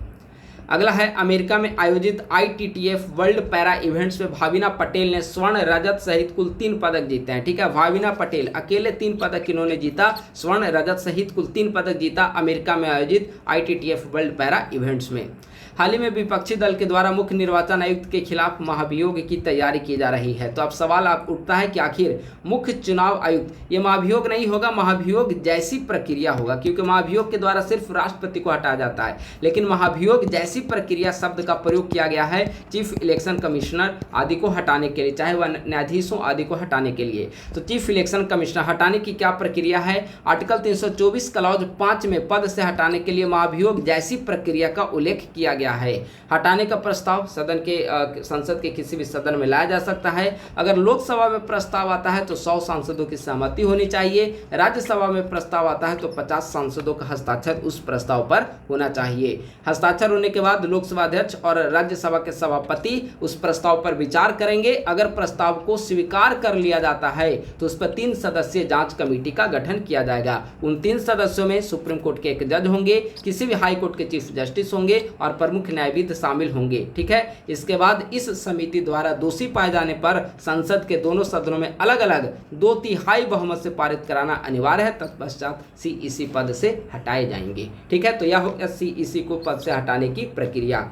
अगला है, अमेरिका में आयोजित ITTF वर्ल्ड पैरा इवेंट्स में भाविना पटेल ने स्वर्ण, रजत सहित कुल 3 पदक जीते हैं। ठीक है, भाविना पटेल अकेले 3 पदक इन्होंने जीता, स्वर्ण, रजत सहित कुल 3 पदक जीता अमेरिका में आयोजित ITTF वर्ल्ड पैरा इवेंट्स में। हाल ही में विपक्षी दल के द्वारा मुख्य निर्वाचन आयुक्त के खिलाफ महाभियोग की तैयारी की जा रही है। तो अब सवाल उठता है कि आखिर मुख्य चुनाव आयुक्त, ये महाभियोग नहीं होगा, महाभियोग जैसी प्रक्रिया होगा, क्योंकि महाभियोग के द्वारा सिर्फ राष्ट्रपति को हटाया जाता है, लेकिन महाभियोग जैसी प्रक्रिया शब्द का प्रयोग किया गया है चीफ इलेक्शन कमिश्नर आदि को हटाने के लिए, चाहे वह न्यायाधीशों आदि को हटाने के लिए। तो चीफ इलेक्शन कमिश्नर हटाने की क्या प्रक्रिया है? आर्टिकल 324 क्लॉज 5 में पद से हटाने के लिए महाभियोग जैसी प्रक्रिया का उल्लेख किया गया है। हटाने का प्रस्ताव संसद के किसी भी सदन में लाया जा सकता है। अगर लोकसभा में प्रस्ताव आता है तो 100 सांसदों की सहमति होनी चाहिए। राज्यसभा में प्रस्ताव आता है तो 50 सांसदों का हस्ताक्षर उस प्रस्ताव पर होना चाहिए। हस्ताक्षर होने के बाद लोकसभा अध्यक्ष और राज्यसभा के सभापति उस प्रस्ताव पर विचार करेंगे। अगर प्रस्ताव को स्वीकार कर लिया जाता है तो उस पर 3 सदस्यीय जांच कमेटी का गठन किया जाएगा। उन 3 सदस्यों में सुप्रीम कोर्ट के एक जज होंगे, किसी भी हाई कोर्ट के चीफ जस्टिस होंगे और प्रमुख न्यायविद शामिल होंगे। ठीक है, इसके बाद इस समिति द्वारा दोषी पाए जाने पर संसद के दोनों सदनों में अलग अलग 2/3 बहुमत से पारित कराना अनिवार्य है। तत्पश्चात CEC पद से हटाए जाएंगे। ठीक है, तो यह होगा CEC को पद से हटाने की प्रक्रिया।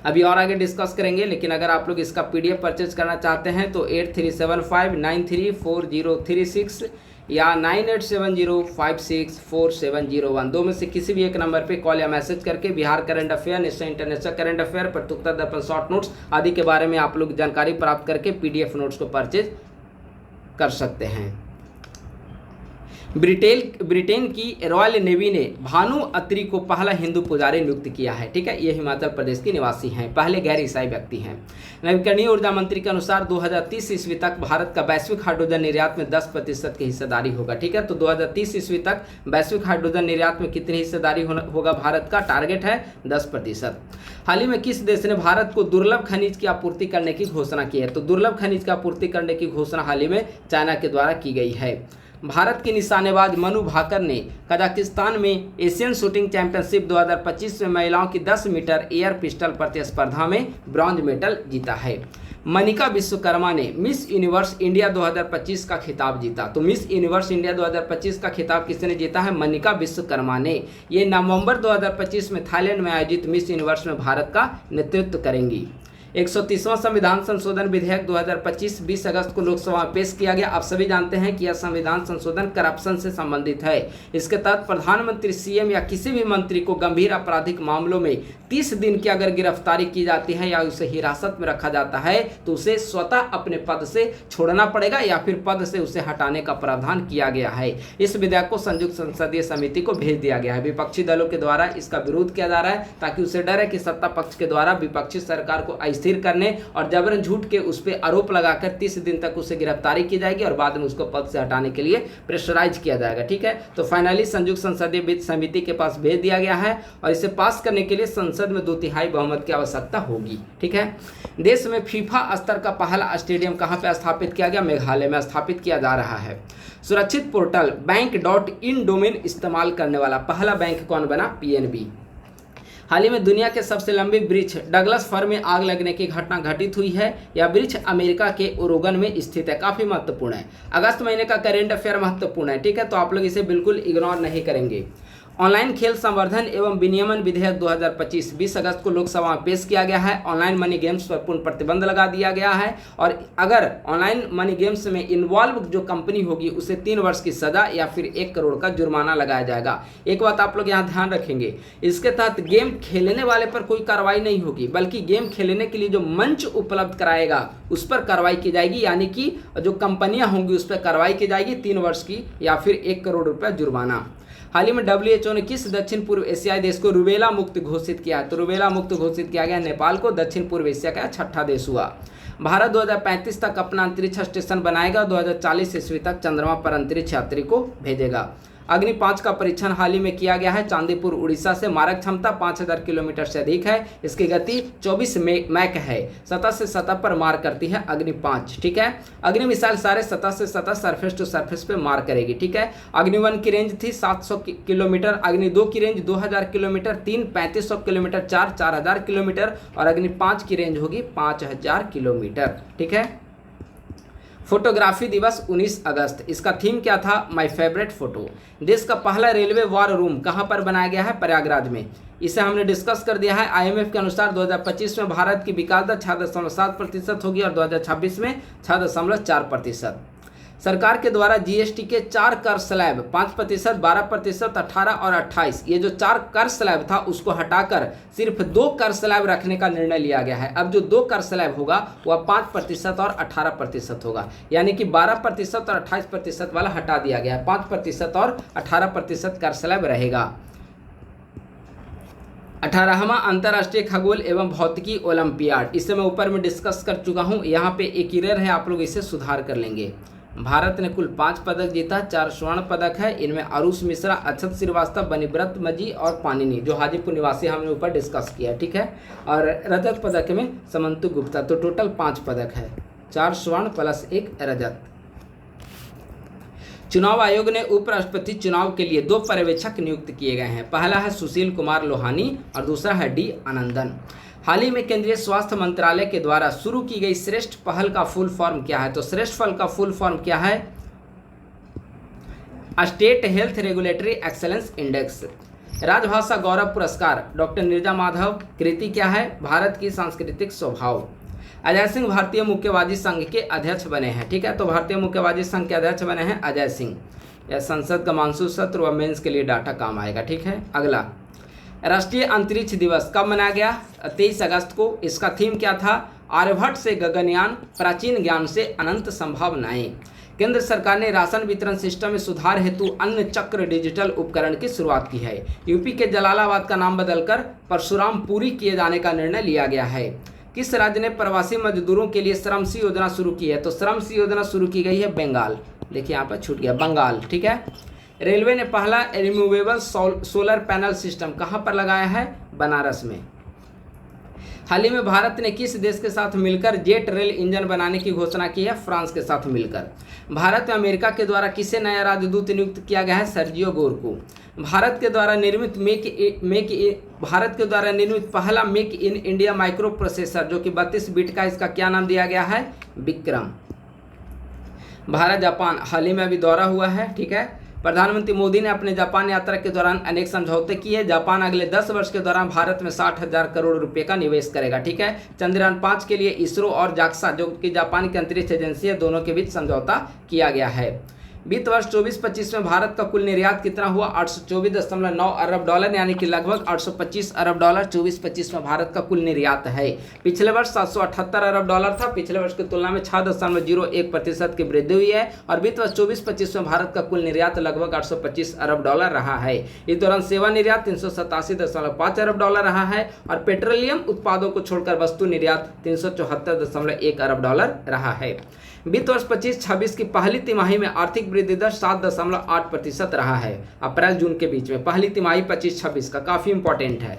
अभी और आगे डिस्कस करेंगे, लेकिन अगर आप लोग इसका PDF परचेज करना चाहते हैं तो 8375934036 या 9870564701 दो में से किसी भी एक नंबर पे कॉल या मैसेज करके Bihar current affair, national international current affair, प्रत्युत्तर दर्पण शॉर्ट नोट्स आदि के बारे में आप लोग जानकारी प्राप्त करके PDF नोट्स को परचेज कर सकते हैं। ब्रिटेन की रॉयल नेवी ने भानु अत्री को पहला हिंदू पुजारी नियुक्त किया है। ठीक है, ये हिमाचल प्रदेश के निवासी हैं, पहले गैर ईसाई व्यक्ति हैं। नवीकरणीय ऊर्जा मंत्री के अनुसार 2030 ईस्वी तक भारत का वैश्विक हाइड्रोजन निर्यात में 10% की हिस्सेदारी होगा। ठीक है, तो 2030 ईस्वी तक वैश्विक हाइड्रोजन निर्यात में कितनी हिस्सेदारी होगा भारत का? टारगेट है 10%। हाल ही में किस देश ने भारत को दुर्लभ खनिज की आपूर्ति करने की घोषणा की है? तो दुर्लभ खनिज की आपूर्ति करने की घोषणा हाल ही में चाइना के द्वारा की गई है। भारत की निशानेबाज मनु भाकर ने कजाकिस्तान में एशियन शूटिंग चैंपियनशिप 2025 में महिलाओं की 10 मीटर एयर पिस्टल प्रतिस्पर्धा में ब्रॉन्ज मेडल जीता है। मनिका विश्वकर्मा ने मिस यूनिवर्स इंडिया 2025 का खिताब जीता। तो मिस यूनिवर्स इंडिया 2025 का खिताब किसने जीता है? मनिका विश्वकर्मा ने। ये नवंबर 2025 में थाईलैंड में आयोजित मिस यूनिवर्स में भारत का नेतृत्व करेंगी। 130वां संविधान संशोधन विधेयक 2025 20 अगस्त को लोकसभा में पेश किया गया। आप सभी जानते हैं कि यह संविधान संशोधन करप्शन से संबंधित है। इसके तहत प्रधानमंत्री, सीएम या किसी भी मंत्री को गंभीर आपराधिक मामलों में 30 दिन की अगर गिरफ्तारी की जाती है या उसे हिरासत में रखा जाता है तो उसे स्वतः अपने पद से छोड़ना पड़ेगा या फिर पद से उसे हटाने का प्रावधान किया गया है। इस विधेयक को संयुक्त संसदीय समिति को भेज दिया गया है। विपक्षी दलों के द्वारा इसका विरोध किया जा रहा है ताकि उसे डर है कि सत्ता पक्ष के द्वारा विपक्षी सरकार को स्थिर करने और जबरन झूठ के उस पर आरोप लगाकर 30 दिन तक उसे गिरफ्तारी की जाएगी और बाद में उसको पद से हटाने के लिए प्रेशराइज किया जाएगा। ठीक है, तो फाइनली संयुक्त संसदीय वित्त समिति के पास भेज दिया गया है और इसे पास करने के लिए संसद में 2/3 बहुमत की आवश्यकता होगी। ठीक है, देश में फीफा स्तर का पहला स्टेडियम कहां पे स्थापित किया गया? मेघालय में स्थापित किया जा रहा है। सुरक्षित पोर्टल बैंक.in डोमेन इस्तेमाल करने वाला पहला बैंक कौन बना? पीएनबी। हाल ही में दुनिया के सबसे लंबे वृक्ष डगलस फर में आग लगने की घटना घटित हुई है। यह वृक्ष अमेरिका के ओरेगन में स्थित है। काफी महत्वपूर्ण है। अगस्त महीने का करेंट अफेयर महत्वपूर्ण है। ठीक है, तो आप लोग इसे बिल्कुल इग्नोर नहीं करेंगे। ऑनलाइन खेल संवर्धन एवं विनियमन विधेयक 2025 20 अगस्त को लोकसभा में पेश किया गया है। ऑनलाइन मनी गेम्स पर पूर्ण प्रतिबंध लगा दिया गया है और अगर ऑनलाइन मनी गेम्स में इन्वॉल्व जो कंपनी होगी उसे 3 वर्ष की सजा या फिर 1 करोड़ का जुर्माना लगाया जाएगा। एक बात आप लोग यहाँ ध्यान रखेंगे, इसके तहत गेम खेलने वाले पर कोई कार्रवाई नहीं होगी, बल्कि गेम खेलने के लिए जो मंच उपलब्ध कराएगा उस पर कार्रवाई की जाएगी, यानी कि जो कंपनियां होंगी उस पर कार्रवाई की जाएगी 3 वर्ष की या फिर 1 करोड़ रुपया जुर्माना। हाल ही में WHO ने किस दक्षिण पूर्व एशियाई देश को रूबेला मुक्त घोषित किया? तो रूबेला मुक्त घोषित किया गया नेपाल को। दक्षिण पूर्व एशिया का 6ठा देश हुआ। भारत 2035 तक अपना अंतरिक्ष स्टेशन बनाएगा। 2040 ईस्वी तक चंद्रमा पर अंतरिक्ष यात्री को भेजेगा। अग्नि 5 का परीक्षण हाल ही में किया गया है चांदीपुर उड़ीसा से। मारक क्षमता 5000 किलोमीटर से अधिक है। इसकी गति 24 मैक है। सतह से सतह पर मार करती है अग्नि 5। ठीक है, अग्नि मिसाइल सारे सतह से सतह, सरफेस टू सरफेस पे मार करेगी। ठीक है, अग्नि 1 की रेंज थी 700 किलोमीटर, अग्नि 2 की रेंज 2000 किलोमीटर, 3 3500 किलोमीटर, 4 4000 किलोमीटर और अग्नि 5 की रेंज होगी 5000 किलोमीटर। ठीक है, फोटोग्राफी दिवस 19 अगस्त, इसका थीम क्या था? My favourite photo. देश का पहला रेलवे वॉर रूम कहां पर बनाया गया है? प्रयागराज में। इसे हमने डिस्कस कर दिया है। IMF के अनुसार 2025 में भारत की विकास दर 6.7% होगी और 2026 में 6.4%। सरकार के द्वारा GST के 4 कर स्लैब 5%, 12%, 18 और 28, ये जो 4 कर स्लैब था उसको हटाकर सिर्फ 2 कर स्लैब रखने का निर्णय लिया गया है। अब जो 2 कर स्लैब होगा वह 5% और 18% होगा, यानी कि 12% और 28% वाला हटा दिया गया है। 5% और 18% कर स्लैब रहेगा। 18वां अंतर्राष्ट्रीय खगोल एवं भौतिकी ओलंपियाड, इसे मैं ऊपर में डिस्कस कर चुका हूँ। यहाँ पे एक एरर है, आप लोग इसे सुधार कर लेंगे। भारत ने कुल 5 पदक जीता, 4 स्वर्ण पदक है। इनमें आरुष मिश्रा, अक्षत श्रीवास्तव, बनीव्रत मजी और पानिनी जो हाजीपुर निवासी हमने ऊपर डिस्कस किया। ठीक है, और रजत पदक में समंतु गुप्ता। तो टोटल 5 पदक है, 4 स्वर्ण प्लस 1 रजत। चुनाव आयोग ने उपराष्ट्रपति चुनाव के लिए 2 पर्यवेक्षक नियुक्त किए गए हैं। पहला है सुशील कुमार लोहानी और दूसरा है D आनंदन। हाल ही में केंद्रीय स्वास्थ्य मंत्रालय के द्वारा शुरू की गई श्रेष्ठ पहल का फुल फॉर्म क्या है? तो श्रेष्ठ पहल का फुल फॉर्म क्या है? State health regulatory excellence index. राजभाषा गौरव पुरस्कार डॉक्टर नीरजा माधव। कृति क्या है? भारत की सांस्कृतिक स्वभाव। अजय सिंह भारतीय मुक्केबाजी संघ के अध्यक्ष बने हैं। ठीक है, तो भारतीय मुक्केबाजी संघ के अध्यक्ष बने हैं अजय सिंह। यह संसद का मानसून सत्र व मेंस के लिए डाटा काम आएगा। ठीक है, अगला राष्ट्रीय अंतरिक्ष दिवस कब मनाया गया? 23 अगस्त को। इसका थीम क्या था? आर्यभट्ट से गगनयान, प्राचीन ज्ञान से अनंत संभावनाएं। केंद्र सरकार ने राशन वितरण सिस्टम में सुधार हेतु अन्न चक्र डिजिटल उपकरण की शुरुआत की है। यूपी के जलालाबाद का नाम बदलकर परशुरामपुरी किए जाने का निर्णय लिया गया है। किस राज्य ने प्रवासी मजदूरों के लिए श्रमसी योजना शुरू की है? तो श्रमसी योजना शुरू की गई है बंगाल। देखिए यहाँ पर छूट गया, बंगाल। ठीक है। रेलवे ने पहला रिमूवेबल सोलर पैनल सिस्टम कहाँ पर लगाया है? बनारस में। हाल ही में भारत ने किस देश के साथ मिलकर जेट रेल इंजन बनाने की घोषणा की है? फ्रांस के साथ मिलकर। भारत में अमेरिका के द्वारा किसे नया राजदूत नियुक्त किया गया है? सर्जियो गोर को। भारत के द्वारा निर्मित पहला make in India micro processor जो कि 32 बिट का, इसका क्या नाम दिया गया है? विक्रम। भारत जापान हाल ही में अभी दौरा हुआ है। ठीक है। प्रधानमंत्री मोदी ने अपने जापान यात्रा के दौरान अनेक समझौते किए। जापान अगले 10 वर्ष के दौरान भारत में 60,000 करोड़ रुपए का निवेश करेगा। ठीक है। चंद्रयान 5 के लिए इसरो और जाक्सा जो कि जापान की अंतरिक्ष एजेंसी है, दोनों के बीच समझौता किया गया है। वित्त वर्ष 24-25 में भारत का कुल निर्यात कितना हुआ? 824.9 अरब डॉलर, यानी कि लगभग 825 अरब डॉलर 24-25 में भारत का कुल निर्यात है। पिछले वर्ष 778 अरब डॉलर था। पिछले वर्ष की तुलना में 6.01% की वृद्धि हुई है। और वित्त वर्ष 24-25 में भारत का कुल निर्यात लगभग 825 अरब डॉलर रहा है। इस दौरान सेवा निर्यात 387.5 अरब डॉलर रहा है और पेट्रोलियम उत्पादों को छोड़कर वस्तु निर्यात 374.1 अरब डॉलर रहा है। वित्त वर्ष 25-26 की पहली तिमाही में आर्थिक वृद्धि दर 7.8% रहा है। अप्रैल जून के बीच में पहली तिमाही 25-26 का काफी इंपॉर्टेंट है।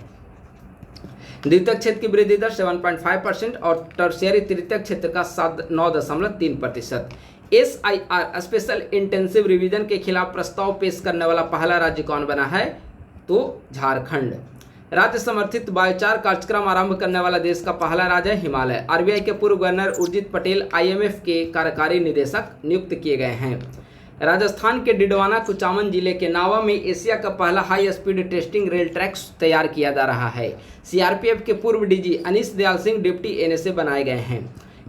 द्वितीयक क्षेत्र की वृद्धि दर 7.5% और टर्शियरी तृतीयक क्षेत्र का 9.3%। SIR स्पेशल इंटेंसिव रिवीजन के खिलाफ प्रस्ताव पेश करने वाला पहला राज्य कौन बना है? तो झारखंड। राज्य समर्थित बायोचार कार्यक्रम आरंभ करने वाला देश का पहला राज्य है हिमालय। RBI के पूर्व गवर्नर उर्जित पटेल IMF के कार्यकारी निदेशक नियुक्त किए गए हैं। राजस्थान के डिडवाना कुचामन जिले के नावा में एशिया का पहला high speed testing rail track तैयार किया जा रहा है। CRPF के पूर्व DG Anish Dayal Singh deputy NSA बनाए गए हैं।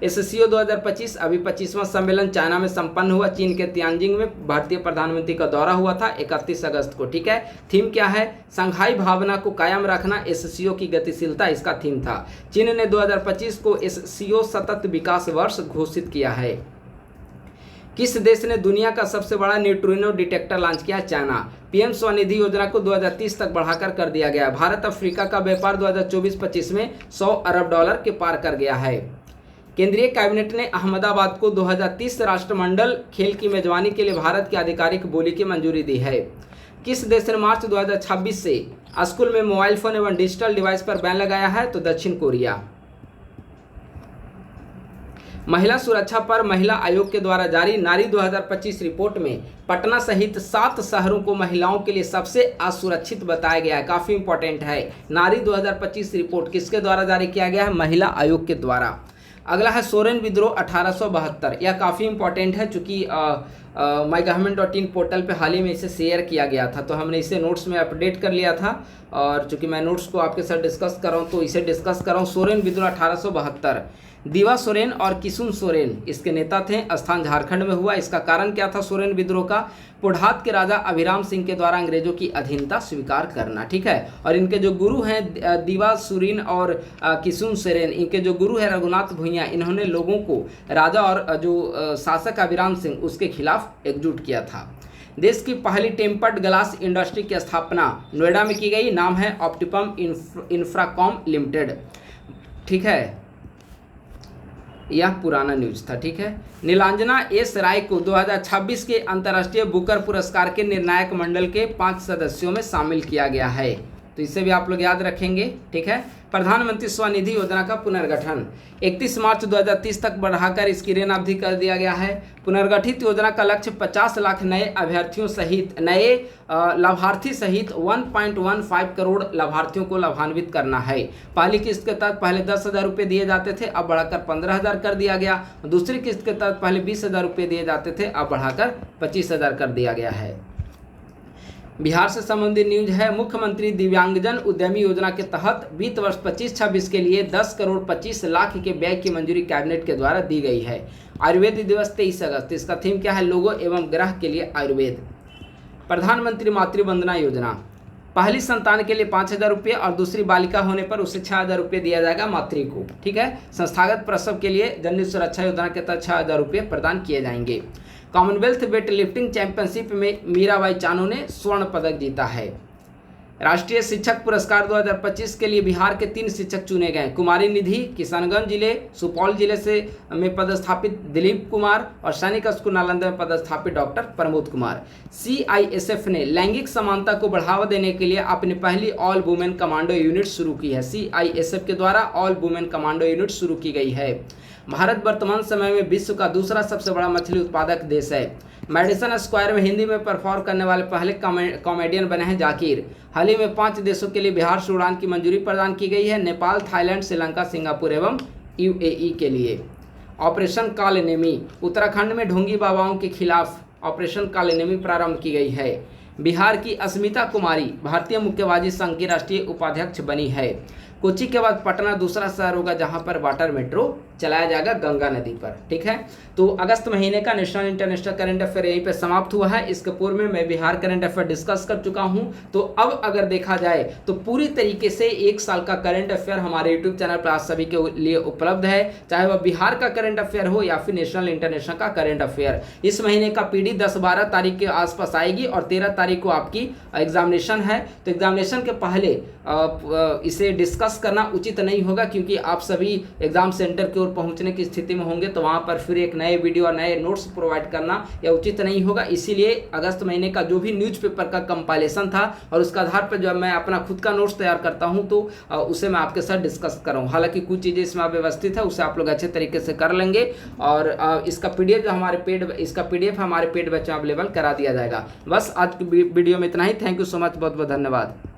SCO 2025 अभी 25वां सम्मेलन चाइना में संपन्न हुआ। चीन के तियानजिंग में भारतीय प्रधानमंत्री का दौरा हुआ था 31 अगस्त को। ठीक है। थीम क्या है? संघाई भावना को कायम रखना, SCO की गतिशीलता इसका थीम था। चीन ने 2025 को SCO सतत विकास वर्ष घोषित किया है। किस देश ने दुनिया का सबसे बड़ा न्यूट्रिनो डिटेक्टर लॉन्च किया? चाइना। PM स्वनिधि योजना को 2030 तक बढ़ाकर कर दिया गया। भारत अफ्रीका का व्यापार 2024-25 में 100 अरब डॉलर के पार कर गया है। केंद्रीय कैबिनेट ने अहमदाबाद को 2030 राष्ट्रमंडल खेल की मेजबानी के लिए भारत की आधिकारिक बोली की मंजूरी दी है। किस देश ने मार्च 2026 से स्कूल में मोबाइल फोन एवं डिजिटल डिवाइस पर बैन लगाया है? तो दक्षिण कोरिया। महिला सुरक्षा पर महिला आयोग के द्वारा जारी नारी 2025 रिपोर्ट में पटना सहित 7 शहरों को महिलाओं के लिए सबसे असुरक्षित बताया गया है। काफी इंपॉर्टेंट है। नारी 2025 रिपोर्ट किसके द्वारा जारी किया गया है? महिला आयोग के द्वारा। अगला है सोरेन विद्रोह 1872। यह काफ़ी इंपॉर्टेंट है चूँकि mygovernment.in पोर्टल पे हाल ही में इसे शेयर किया गया था, तो हमने इसे नोट्स में अपडेट कर लिया था। और चूँकि मैं नोट्स को आपके साथ डिस्कस कर रहा हूँ तो इसे डिस्कस कर रहा हूँ। सोरेन विद्रोह 1872। दीवा सोरेन और किसुन सोरेन इसके नेता थे। स्थान झारखंड में हुआ। इसका कारण क्या था सोरेन विद्रोह का? पुढ़ात के राजा अभिराम सिंह के द्वारा अंग्रेजों की अधीनता स्वीकार करना। ठीक है। और इनके जो गुरु हैं दीवा सुरीन और किसुन सोरेन, इनके जो गुरु हैं रघुनाथ भुइयां, इन्होंने लोगों को राजा और जो शासक अभिराम सिंह उसके खिलाफ एकजुट किया था। देश की पहली टेम्पर्ड ग्लास इंडस्ट्री की स्थापना नोएडा में की गई। नाम है ऑप्टिपम इंफ्राकॉम लिमिटेड। ठीक है। यह पुराना न्यूज था। ठीक है। नीलांजना एस राय को 2026 के अंतर्राष्ट्रीय बुकर पुरस्कार के निर्णायक मंडल के 5 सदस्यों में शामिल किया गया है, तो इसे भी आप लोग याद रखेंगे। ठीक है। प्रधानमंत्री स्वनिधि योजना का पुनर्गठन 31 मार्च 2030 तक बढ़ाकर इसकी ऋण अवधि कर दिया गया है। पुनर्गठित योजना का लक्ष्य 50 लाख नए अभ्यर्थियों सहित नए लाभार्थी सहित 1.15 करोड़ लाभार्थियों को लाभान्वित करना है। पहली किस्त के तहत पहले 10,000 रुपये दिए जाते थे, अब बढ़ाकर 15,000 कर दिया गया। दूसरी किस्त के तहत पहले 20,000 रुपये दिए जाते थे, अब बढ़ाकर 25,000 कर दिया गया है। बिहार से संबंधित न्यूज है। मुख्यमंत्री दिव्यांगजन उद्यमी योजना के तहत वित्त वर्ष 25-26 के लिए 10 करोड़ 25 लाख के व्यय की मंजूरी कैबिनेट के द्वारा दी गई है। आयुर्वेद दिवस 23 अगस्त। इसका थीम क्या है? लोगों एवं ग्रह के लिए आयुर्वेद। प्रधानमंत्री मातृ वंदना योजना, पहली संतान के लिए 5,000 रुपये और दूसरी बालिका होने पर उसे 6,000 रुपये दिया जाएगा मातृ को। ठीक है। संस्थागत प्रसव के लिए जननी सुरक्षा योजना के तहत 6,000 रुपये प्रदान किए जाएंगे। कॉमनवेल्थ वेट लिफ्टिंग चैंपियनशिप में मीराबाई चानू ने स्वर्ण पदक जीता है। राष्ट्रीय शिक्षक पुरस्कार 2025 के लिए बिहार के 3 शिक्षक चुने गए। कुमारी निधि किशनगंज जिले सुपौल जिले से में पदस्थापित दिलीप कुमार और सैनिक स्कूल नालंदा में पदस्थापित डॉक्टर प्रमोद कुमार। CISF ने लैंगिक समानता को बढ़ावा देने के लिए अपनी पहली ऑल वुमेन कमांडो यूनिट शुरू की है। CISF के द्वारा ऑल वुमेन कमांडो यूनिट शुरू की गई है। भारत वर्तमान समय में विश्व का दूसरा सबसे बड़ा मछली उत्पादक देश है। मैडिसन स्क्वायर में हिंदी में परफॉर्म करने वाले पहले कॉमेडियन बने हैं जाकिर। हाल ही में 5 देशों के लिए बिहार से उड़ान की मंजूरी प्रदान की गई है। नेपाल, थाईलैंड, श्रीलंका, सिंगापुर एवं UAE के लिए। ऑपरेशन कालनेमी, उत्तराखंड में ढोंगी बाबाओं के खिलाफ ऑपरेशन कालनेमी प्रारंभ की गई है। बिहार की अस्मिता कुमारी भारतीय मुक्केबाजी संघ की राष्ट्रीय उपाध्यक्ष बनी है। कोच्चि के बाद पटना दूसरा शहर होगा जहां पर वाटर मेट्रो चलाया जाएगा गंगा नदी पर। ठीक है, तो अगस्त महीने का नेशनल इंटरनेशनल करंट अफेयर यहीं पे समाप्त हुआ है। इसके पूर्व में मैं बिहार करंट अफेयर डिस्कस कर चुका हूं। तो अब अगर देखा जाए तो पूरी तरीके से 1 साल का करंट अफेयर हमारे यूट्यूब चैनल पर आप सभी के लिए उपलब्ध है, चाहे वह बिहार का करंट अफेयर हो या फिर नेशनल इंटरनेशनल का करंट अफेयर। इस महीने का PD 10-12 तारीख के आसपास आएगी और 13 तारीख को आपकी एग्जामिनेशन है। तो एग्जामिनेशन के पहले इसे डिस्कस करना उचित नहीं होगा, क्योंकि आप सभी एग्जाम सेंटर की ओर पहुंचने की स्थिति में होंगे, तो वहां पर फिर एक नए वीडियो और नए नोट्स प्रोवाइड करना यह उचित नहीं होगा। इसीलिए अगस्त महीने का जो भी न्यूज़पेपर का कंपाइलेशन था और उसके आधार पर जब मैं अपना खुद का नोट्स तैयार करता हूं तो उसे मैं आपके साथ डिस्कस कर रहा हूं। हालांकि कुछ चीज़ें इसमें व्यवस्थित है, उसे आप लोग अच्छे तरीके से कर लेंगे और इसका PDF जो हमारे पेड बैच में अवेलेबल करा दिया जाएगा। बस आज की वीडियो में इतना ही। थैंक यू सो मच, बहुत बहुत धन्यवाद।